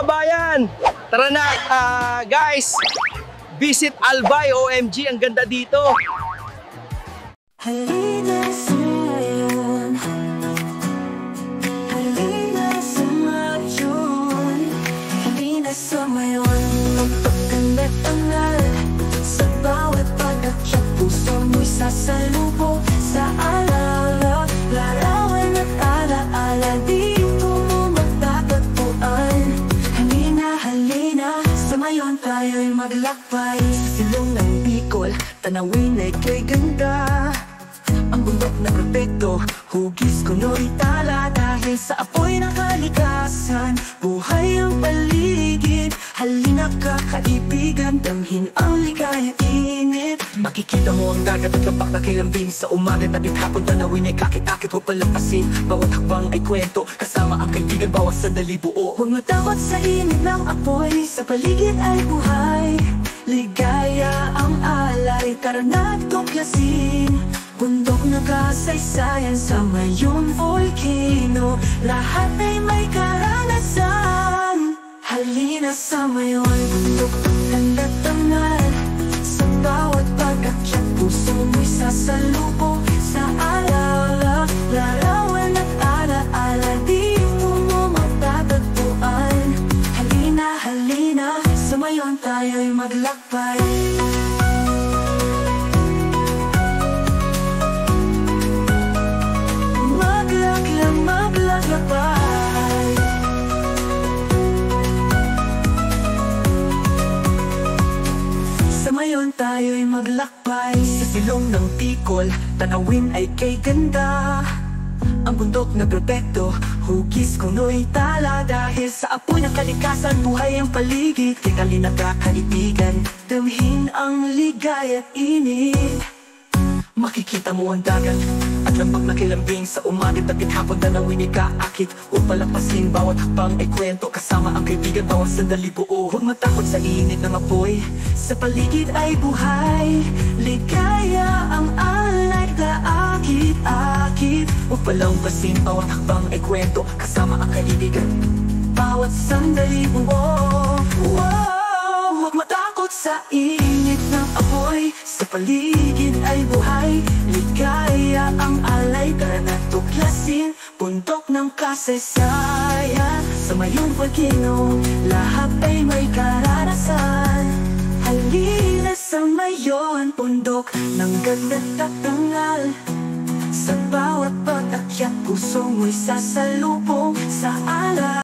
kababayan, tara na guys, visit Albay. OMG, ang ganda dito. Halina sa ngayon, halina sa ngayon, halina sa ngayon. Magpagkanda-tangal sa bawat pag-akyat, puso mo'y sasalubong sa alaala. Larawan at alaala, dito mo magtatagpuan. Halina, halina, sa ngayon tayo'y maglakbay. Sa silong ng Bicol, tanawin ay kay ganda. Ang bundok na perpekto, hugis kuno'y tala. Dahil sa apoy ng kalikasan, buhay ang paligid. Halina ka kaibigan, damhin ang ligaya init. Makikita mo ang dagat at lapak na kilambing. Sa umaga at hapon, tanawin ay kakit-akit. Huwag palampasin, bawat hakbang ay kwento. Kasama ang kaibigan, bawat sandali buo. Huwag matakot sa init ng apoy, sa paligid ay buhay. Ligaya ang alay, tara na tuklasin. Bundok na kasaysayan sa mayong volcano, lahat ay may karanasan. Halina sa mayon, bundok pagkanda-tangal. Sa bawat pag-akyat, puso mo'y sasalubong sa alaala. Larawan at alaala, dito mo magtatagpuan. Halina, halina, sa mayon tayo'y maglakbay. Ngayon tayo'y maglakbay. Sa silong ng Bicol, tanawin ay kay ganda. Ang bundok na perpekto, hugis kuno'y tala. Dahil sa apoy ng kalikasan, buhay ang paligid. Kay kalina ka kaibigan, damhin ang ligaya at init. Makikita mo ang dagat at lambak na kilambing. Sa umagat at hapon, tanawin ay kaakit. Huwag palampasin, bawat hakbang ay kwento. Kasama ang kaibigan, bawat sandali buo. Huwag matakot sa init ng apoy, sa paligid ay buhay. Ligaya ang alay, kaakit-akit. Huwag palampasin, bawat hakbang ay kwento. Kasama ang kaibigan, bawat sandali buo. Huwag matakot sa init ng apoy, sa paligid ay buhay. Ligaya ang alay, tara na tuklasin. Bundok ng kasaysayan, sa mayong volcano, lahat ay may karanasan. Halina sa mayon, bundok ng ganda-tangal. Sa bawat pag-akyat, puso mo'y sasalubong sa alaala.